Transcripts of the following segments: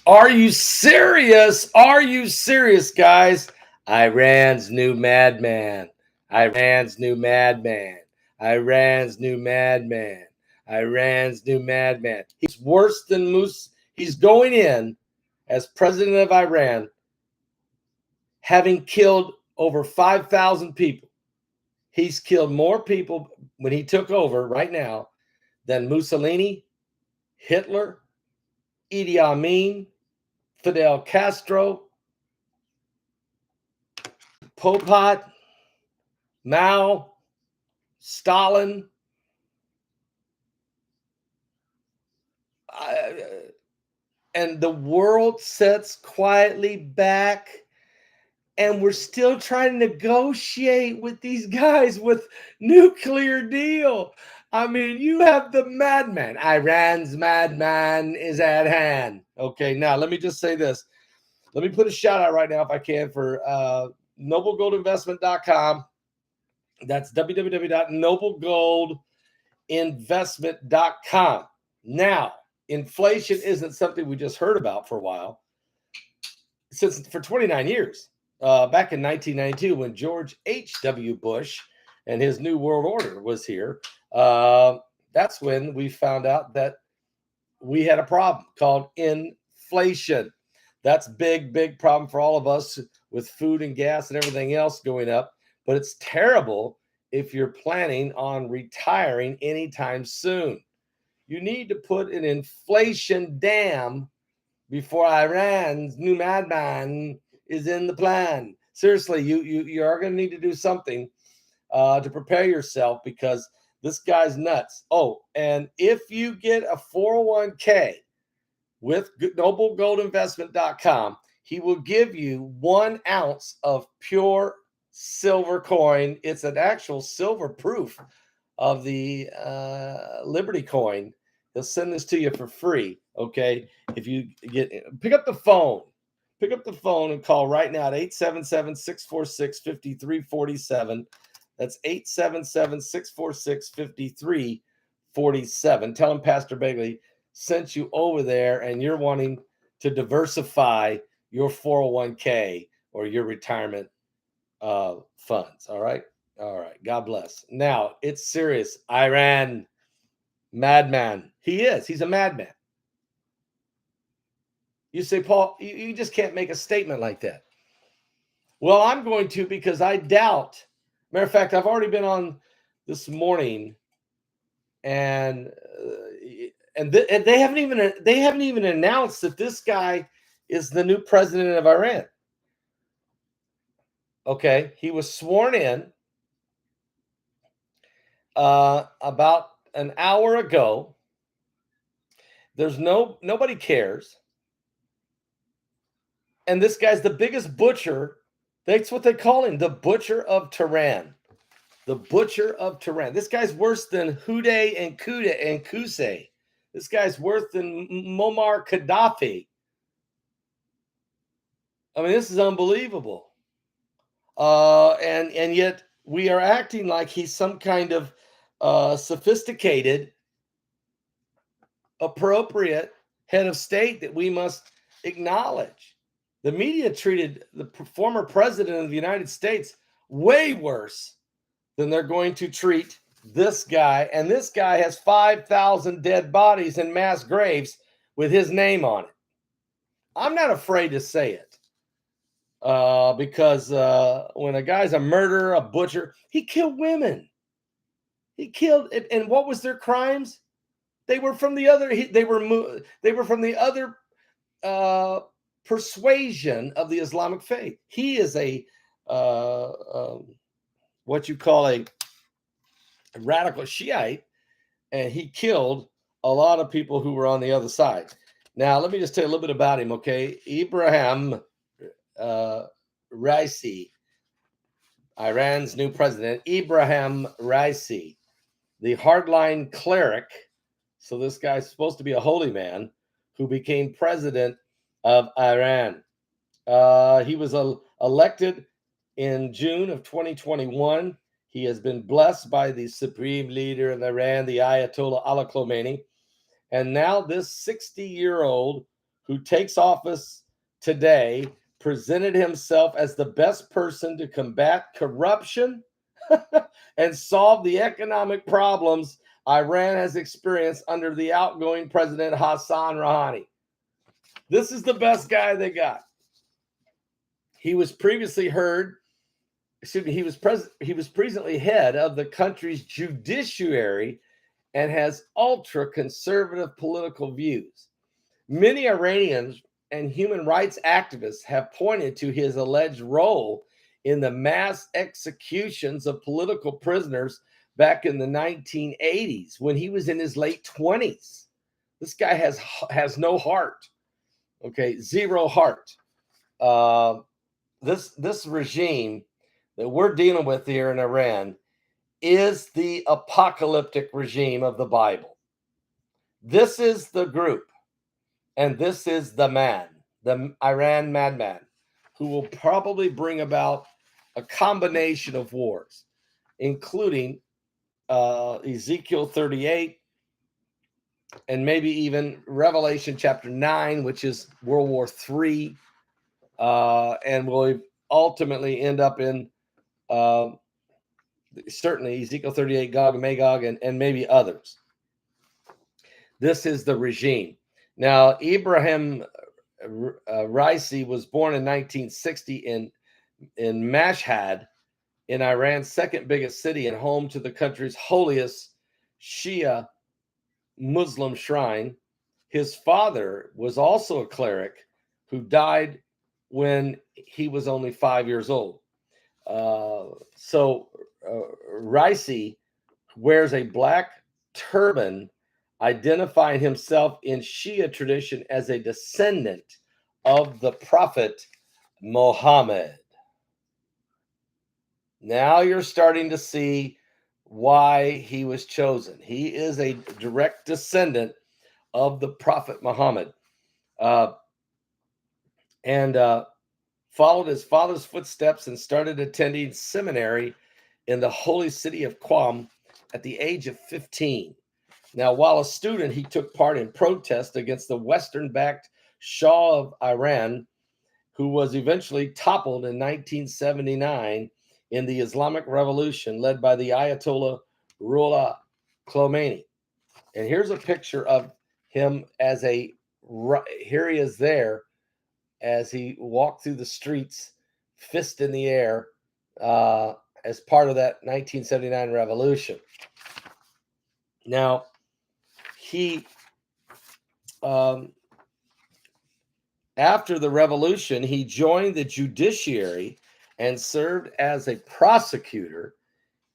Are you serious? Are you serious, guys? Iran's new madman. Iran's new madman. Iran's new madman. Iran's new madman. He's worse than Moose. He's going in as president of Iran, having killed over 5,000 people. He's killed more people when he took over right now than Mussolini, Hitler, Idi Amin, Fidel Castro, Pol Pot, Mao, Stalin. And the world sits quietly back, and we're still trying to negotiate with these guys with nuclear deal. I mean, you have the madman. Iran's madman is at hand. Okay, now let me just say this. Let me put a shout out right now, if I can, for noblegoldinvestment.com. That's www.noblegoldinvestment.com. Now, inflation isn't something we just heard about for a while. Since for 29 years, back in 1992, when George H.W. Bush and his New World Order was here, that's when we found out that we had a problem called inflation. That's big problem for all of us with food and gas and everything else going up. But it's terrible if you're planning on retiring anytime soon. You need to put an inflation dam before Iran's new madman is in the plan. Seriously, you are going to need to do something to prepare yourself, because this guy's nuts. Oh, and if you get a 401k with noblegoldinvestment.com, he will give you 1 ounce of pure silver coin. It's an actual silver proof of the Liberty coin. He'll send this to you for free. Okay, if you pick up the phone and call right now at 877-646-5347. That's 877-646-5347. Tell him Pastor Begley sent you over there, and you're wanting to diversify your 401k or your retirement funds. All right. God bless. Now, it's serious. Iran madman. He's a madman. You say, Paul, you just can't make a statement like that. Well, I'm going to, because I doubt. Matter of fact, I've already been on this morning, and they haven't even announced that this guy is the new president of Iran. Okay, he was sworn in about an hour ago. There's nobody cares. And this guy's the biggest butcher. That's what they call him, the butcher of Tehran. The butcher of Tehran. This guy's worse than Houday and Qusay. This guy's worse than Muammar Gaddafi. I mean, this is unbelievable. And yet we are acting like he's some kind of sophisticated, appropriate head of state that we must acknowledge. The media treated the former president of the United States way worse than they're going to treat this guy. And this guy has 5,000 dead bodies in mass graves with his name on it. I'm not afraid to say it because when a guy's a murderer, a butcher, he killed women. He killed, and what was their crimes? They were from the other. They were from the other persuasion of the Islamic faith. He is a what you call a radical Shiite, and he killed a lot of people who were on the other side. Now, let me just tell you a little bit about him, okay? Ebrahim Raisi, Iran's new president, Ebrahim Raisi, the hardline cleric. So this guy's supposed to be a holy man who became president of Iran. He was elected in June of 2021. He has been blessed by the supreme leader of Iran, the Ayatollah Ali Khamenei. And now this 60-year-old who takes office today, presented himself as the best person to combat corruption and solve the economic problems Iran has experienced under the outgoing president Hassan Rouhani. This is the best guy they got. He was previously he was presently head of the country's judiciary and has ultra-conservative political views. Many Iranians and human rights activists have pointed to his alleged role in the mass executions of political prisoners back in the 1980s when he was in his late 20s. This guy has no heart. Okay, zero heart. This regime that we're dealing with here in Iran is the apocalyptic regime of the Bible. This is the group, and this is the man, the Iran madman, who will probably bring about a combination of wars, including Ezekiel 38 and maybe even Revelation chapter 9, which is World War III, and will ultimately end up in certainly Ezekiel 38, Gog and Magog, and maybe others. This is the regime. Now, Ebrahim Raisi was born in 1960 in Mashhad, in Iran's second biggest city and home to the country's holiest Shia Muslim shrine. His father was also a cleric who died when he was only 5 years old. Raisi wears a black turban, identifying himself in Shia tradition as a descendant of the Prophet Muhammad. Now you're starting to see why he was chosen. He is a direct descendant of the Prophet Muhammad, and followed his father's footsteps and started attending seminary in the holy city of Qom at the age of 15. Now, while a student, he took part in protests against the Western-backed Shah of Iran, who was eventually toppled in 1979 in the Islamic Revolution led by the Ayatollah Ruhollah Khomeini. And here's a picture of him here he is there as he walked through the streets, fist in the air, as part of that 1979 revolution. Now, he, after the revolution, he joined the judiciary and served as a prosecutor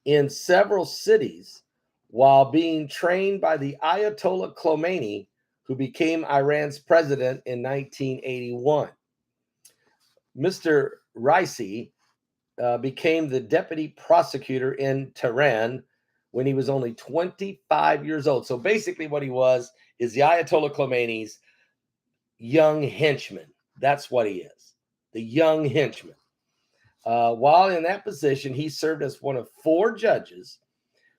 in several cities while being trained by the Ayatollah Khomeini, who became Iran's president in 1981. Mr. Raisi became the deputy prosecutor in Tehran when he was only 25 years old. So basically what he was is the Ayatollah Khomeini's young henchman. That's what he is, the young henchman. While in that position, he served as one of 4 judges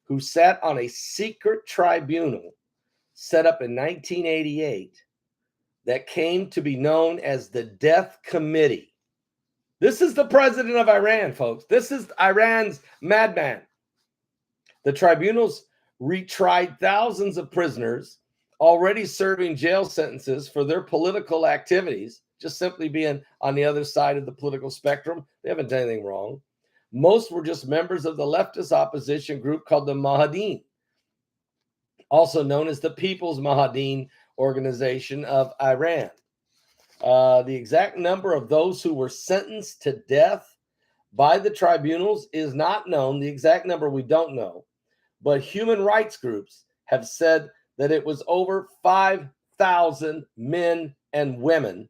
who sat on a secret tribunal set up in 1988 that came to be known as the Death Committee. This is the president of Iran, folks. This is Iran's madman. The tribunals retried thousands of prisoners already serving jail sentences for their political activities, just simply being on the other side of the political spectrum. They haven't done anything wrong. Most were just members of the leftist opposition group called the Mahadin, also known as the People's Mahadin Organization of Iran. The exact number of those who were sentenced to death by the tribunals is not known. The exact number we don't know. But human rights groups have said that it was over 5,000 men and women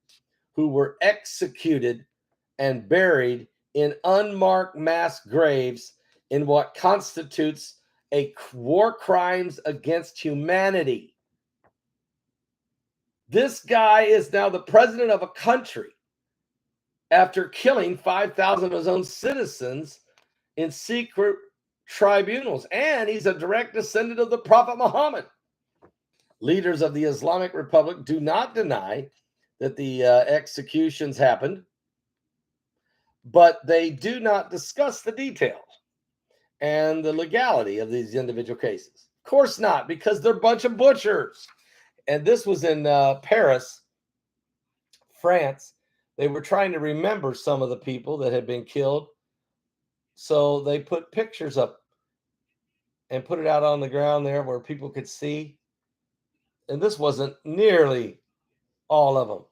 who were executed and buried in unmarked mass graves in what constitutes a war crimes against humanity. This guy is now the president of a country after killing 5,000 of his own citizens in secret tribunals, and he's a direct descendant of the Prophet Muhammad. Leaders of the Islamic Republic do not deny that the executions happened, but they do not discuss the details and the legality of these individual cases. Of course not, because they're a bunch of butchers. And this was in Paris, France. They were trying to remember some of the people that had been killed. So they put pictures up and put it out on the ground there where people could see. And this wasn't nearly all of them.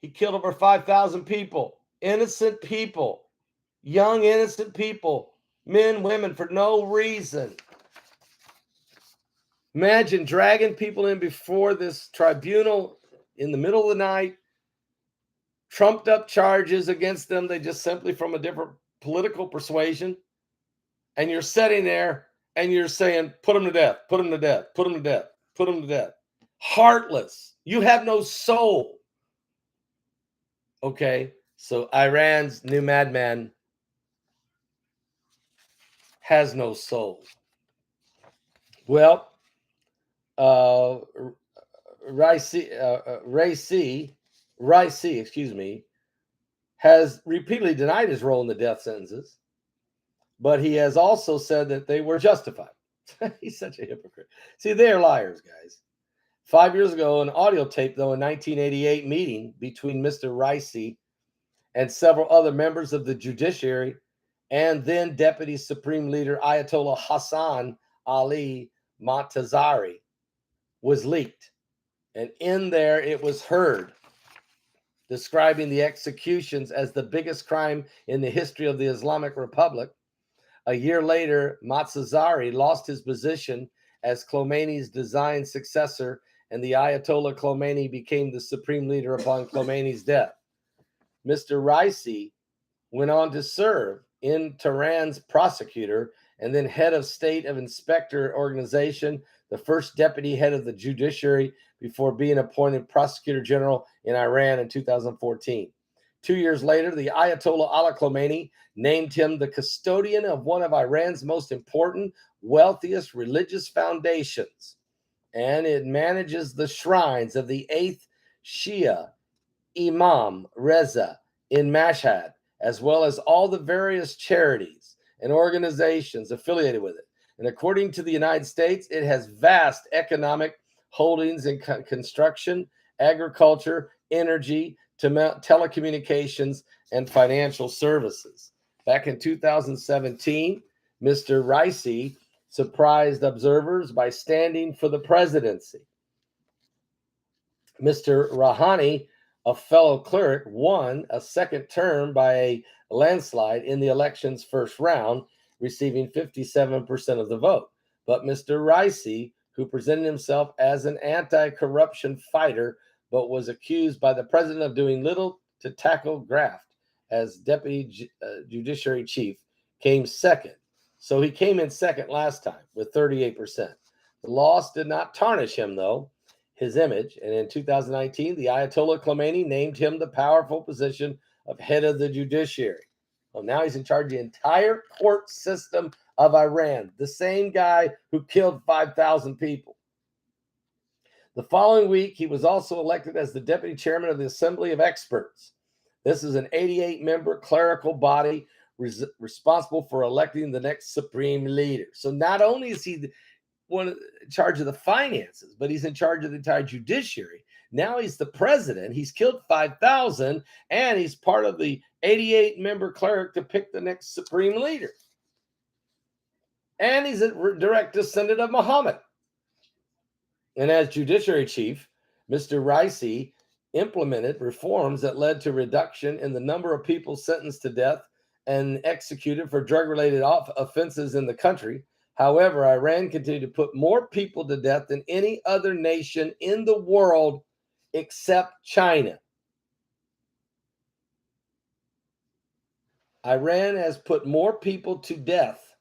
He killed over 5,000 people, innocent people, young, innocent people, men, women, for no reason. Imagine dragging people in before this tribunal in the middle of the night, trumped up charges against them. They just simply from a different political persuasion. And you're sitting there and you're saying, put them to death, put them to death, put them to death, put them to death. Heartless. You have no soul. Okay, so Iran's new madman has no soul. Well, Raisi, has repeatedly denied his role in the death sentences, but he has also said that they were justified. He's such a hypocrite. See, they're liars, guys. 5 years ago, an audio tape, though, in 1988 meeting between Mr. Raisi and several other members of the judiciary and then Deputy Supreme Leader Ayatollah Hassan Ali Mohtazari was leaked. And in there, it was heard describing the executions as the biggest crime in the history of the Islamic Republic. A year later, Mohtazari lost his position as Khomeini's designed successor, and the Ayatollah Khomeini became the supreme leader upon Khomeini's death. Mr. Raisi went on to serve in Tehran's prosecutor and then head of state of inspector organization, the first deputy head of the judiciary before being appointed prosecutor general in Iran in 2014. 2 years later, the Ayatollah Ali Khomeini named him the custodian of one of Iran's most important, wealthiest religious foundations, and it manages the shrines of the 8th Shia Imam Reza in Mashhad, as well as all the various charities and organizations affiliated with it. And according to the United States, it has vast economic holdings in construction, agriculture, energy, telecommunications, and financial services. Back in 2017, Mr. Raisi surprised observers by standing for the presidency. Mr. Rouhani, a fellow cleric, won a second term by a landslide in the election's first round, receiving 57% of the vote. But Mr. Raisi, who presented himself as an anti-corruption fighter, but was accused by the president of doing little to tackle graft as deputy judiciary chief, came second. So he came in second last time with 38%. The loss did not tarnish him, though, his image. And in 2019, the Ayatollah Khomeini named him the powerful position of head of the judiciary. Well, now he's in charge of the entire court system of Iran, the same guy who killed 5,000 people. The following week, he was also elected as the deputy chairman of the Assembly of Experts. This is an 88-member clerical body responsible for electing the next supreme leader. So not only is he in charge of the finances, but he's in charge of the entire judiciary. Now he's the president. He's killed 5,000, and he's part of the 88-member cleric to pick the next supreme leader. And he's a direct descendant of Muhammad. And as judiciary chief, Mr. Raisi implemented reforms that led to reduction in the number of people sentenced to death and executed for drug-related offenses in the country. However, Iran continued to put more people to death than any other nation in the world except China. Iran has put more people to death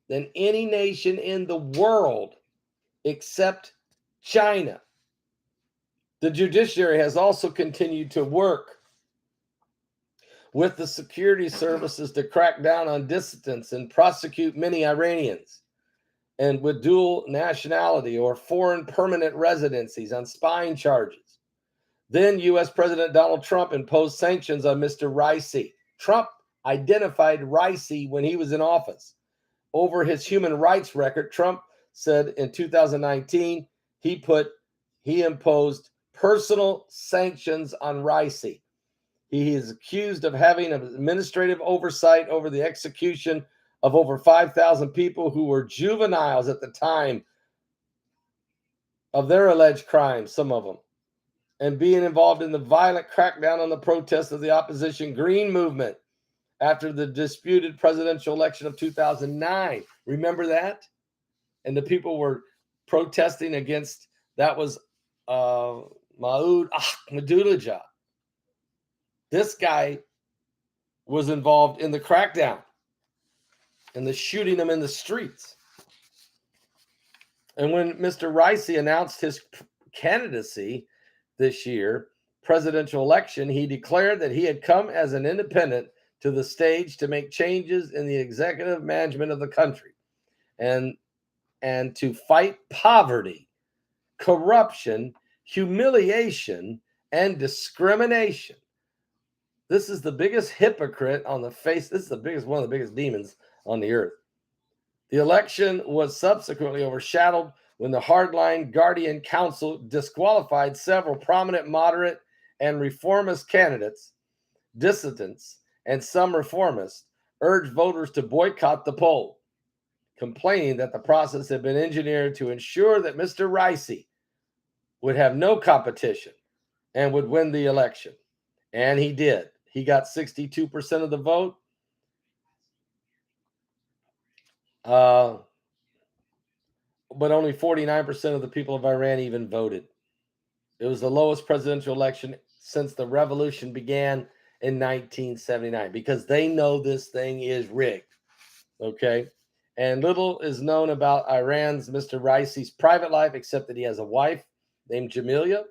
than any nation in the world except China. The judiciary has also continued to work with the security services to crack down on dissidents and prosecute many Iranians and with dual nationality or foreign permanent residencies on spying charges. Then U.S. President Donald Trump imposed sanctions on Mr. Raisi. Trump identified Raisi when he was in office. Over his human rights record, Trump said in 2019 he imposed personal sanctions on Raisi. He is accused of having administrative oversight over the execution of over 5,000 people who were juveniles at the time of their alleged crimes, some of them, and being involved in the violent crackdown on the protests of the opposition Green Movement after the disputed presidential election of 2009. Remember that? And the people were protesting against, that was Maud Ahmadinejad. This guy was involved in the crackdown and the shooting them in the streets. And when Mr. Raisi announced his candidacy this year, presidential election, he declared that he had come as an independent to the stage to make changes in the executive management of the country and to fight poverty, corruption, humiliation, and discrimination. This is the biggest hypocrite on the face. This is one of the biggest demons on the earth. The election was subsequently overshadowed when the hardline Guardian Council disqualified several prominent moderate and reformist candidates. Dissidents and some reformists urged voters to boycott the poll, complaining that the process had been engineered to ensure that Mr. Raisi would have no competition and would win the election. And he did. He got 62% of the vote. But only 49% of the people of Iran even voted. It was the lowest presidential election since the revolution began in 1979 because they know this thing is rigged. Okay. And little is known about Iran's Mr. Raisi's private life, except that he has a wife named Jamilia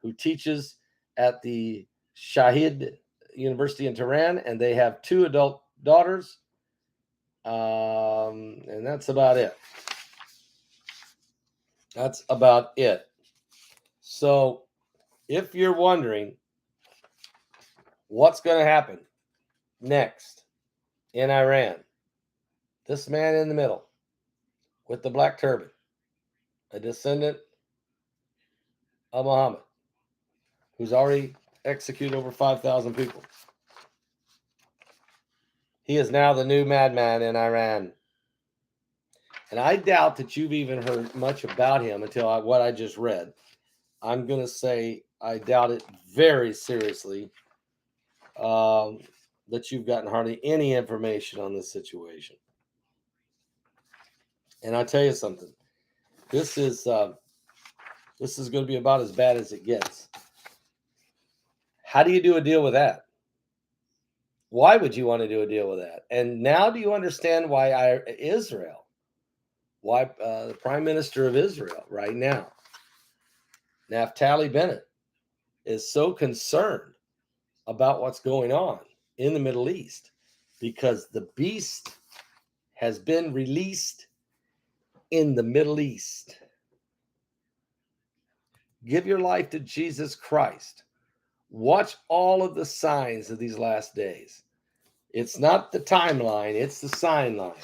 who teaches at the Shahid University in Tehran, and they have 2 adult daughters. And that's about it. That's about it. So if you're wondering what's going to happen next in Iran, this man in the middle with the black turban, a descendant of Muhammad, who's already executed over 5,000 people. He is now the new madman in Iran. And I doubt that you've even heard much about him until what I just read. I'm going to say I doubt it very seriously that you've gotten hardly any information on this situation. And I'll tell you something. This is going to be about as bad as it gets. How do you do a deal with that? Why would you want to do a deal with that? And now do you understand why the Prime Minister of Israel right now, Naftali Bennett, is so concerned about what's going on in the Middle East? Because the beast has been released in the Middle East. Give your life to Jesus Christ. Watch all of the signs of these last days. It's not the timeline, it's the sign line.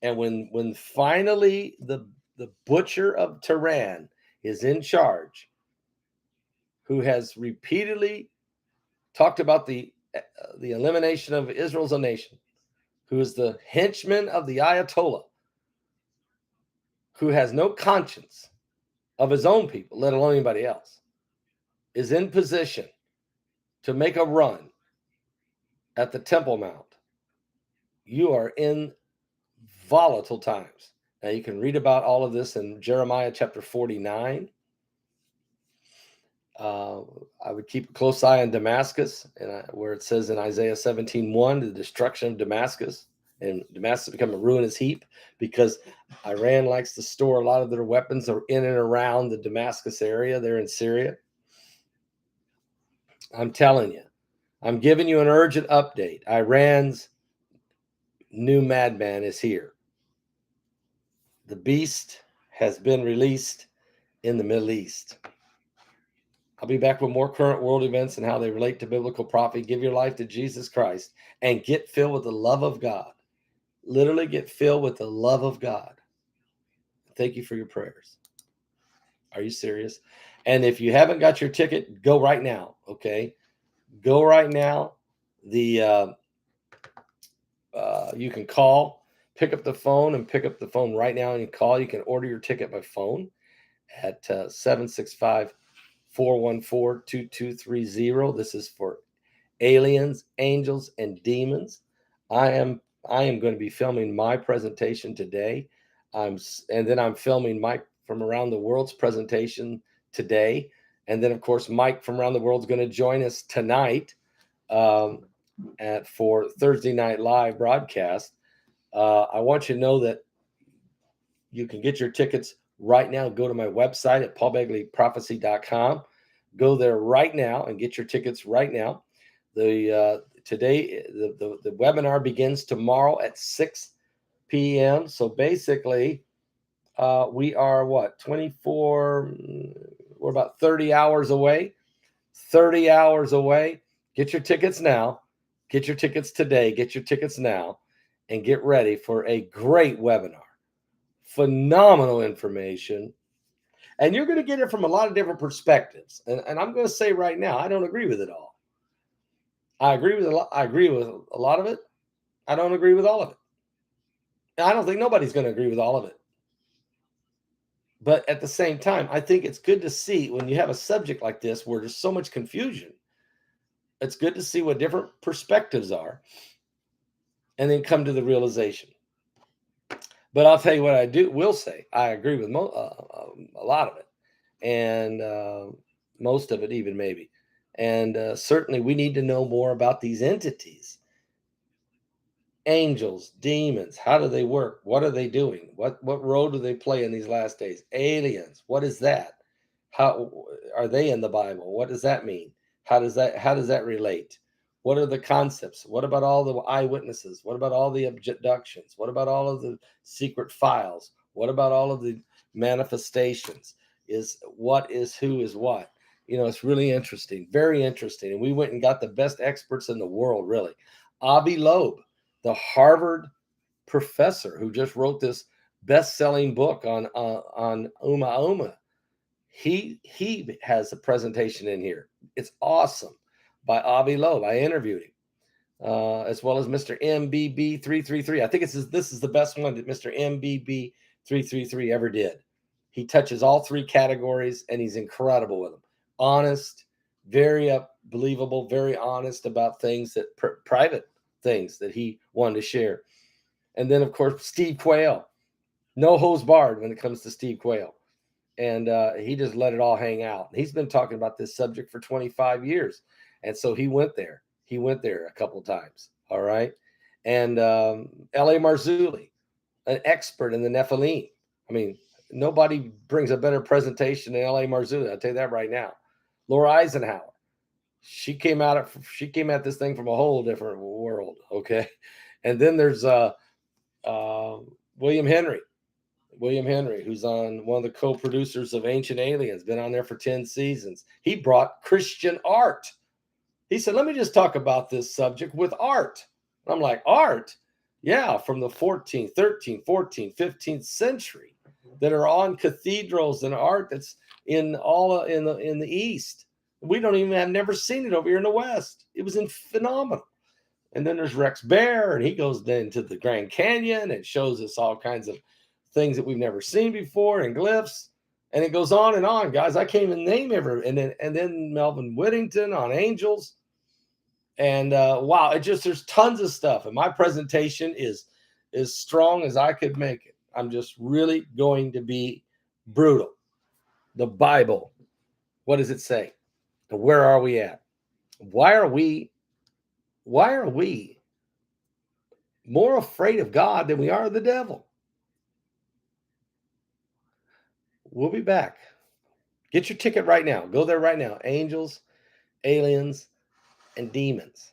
And when finally the butcher of Tehran is in charge, who has repeatedly talked about the elimination of Israel as a nation, who is the henchman of the Ayatollah, who has no conscience of his own people, let alone anybody else, is in position to make a run at the Temple Mount, you are in volatile times. Now, you can read about all of this in Jeremiah chapter 49. I would keep a close eye on Damascus, where it says in Isaiah 17:1, the destruction of Damascus. And Damascus become a ruinous heap because Iran likes to store a lot of their weapons in and around the Damascus area. They're in Syria. I'm telling you, I'm giving you an urgent update. Iran's new madman is here. The beast has been released in the Middle East. I'll be back with more current world events and how they relate to biblical prophecy. Give your life to Jesus Christ and get filled with the love of God. Literally get filled with the love of God. Thank you for your prayers. Are you serious? And if you haven't got your ticket, go right now. Okay, go right now. The you can call, pick up the phone right now, and you call. You can order your ticket by phone at 765-414-2230. This is for aliens, angels, and demons. I am going to be filming my presentation today. And then I'm filming Mike from Around the World's presentation today. And then, of course, Mike from Around the World is going to join us tonight for Thursday Night Live broadcast. I want you to know that you can get your tickets right now. Go to my website at paulbegleyprophecy.com. Go there right now and get your tickets right now. The webinar begins tomorrow at 6 p.m. So basically, we are 24? We're about 30 hours away. 30 hours away. Get your tickets now. Get your tickets today. Get your tickets now, and get ready for a great webinar. Phenomenal information. And you're going to get it from a lot of different perspectives. And I'm going to say right now, I don't agree with it all. I agree with a lot. I agree with a lot of it. I don't agree with all of it. I don't think nobody's going to agree with all of it. But at the same time, I think it's good to see when you have a subject like this where there's so much confusion. It's good to see what different perspectives are and then come to the realization. But I'll tell you what I will say. I agree with a lot of it, and most of it even maybe. And certainly we need to know more about these entities. Angels, demons, how do they work? What are they doing? What role do they play in these last days? Aliens, what is that? How are they in the Bible? What does that mean? How does that relate? What are the concepts? What about all the eyewitnesses? What about all the abductions? What about all of the secret files? What about all of the manifestations? What is who is what? It's really interesting, very interesting. And we went and got the best experts in the world, really. Avi Loeb, the Harvard professor who just wrote this best-selling book on Uma. He has a presentation in here. It's awesome, by Avi Loeb. I interviewed him, as well as Mr. MBB 333. I think this is the best one that Mr. MBB 333 ever did. He touches all three categories, and he's incredible with them. Honest, very believable, very honest about things that private things that he wanted to share. And then, of course, Steve Quayle. No hose barred when it comes to Steve Quayle. And he just let it all hang out. He's been talking about this subject for 25 years. And so he went there. He went there a couple of times. All right. And L.A. Marzulli, an expert in the Nephilim. I mean, nobody brings a better presentation than L.A. Marzulli. I'll tell you that right now. Laura Eisenhower. She came at this thing from a whole different world. Okay. And then there's William Henry, who's on one of the co-producers of Ancient Aliens, been on there for 10 seasons. He brought Christian art. He said, let me just talk about this subject with art. And I'm like, art? Yeah, from the 14th, 13th, 14th, 15th century that are on cathedrals and art that's in the East. We have never seen it over here in the West. It was phenomenal. And then there's Rex Bear, and he goes into the Grand Canyon and shows us all kinds of things that we've never seen before and glyphs. And it goes on, guys. I can't even name every. And then Melvin Whittington on angels. And wow, there's tons of stuff. And my presentation is as strong as I could make it. I'm just really going to be brutal. The Bible, what does it say? And where are we at? Why are we more afraid of God than we are of the devil? We'll be back. Get your ticket right now. Go there right now. Angels, aliens, and demons.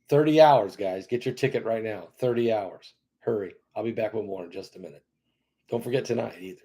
30 hours, guys. Get your ticket right now. 30 hours. Hurry. I'll be back with more in just a minute. Don't forget tonight either.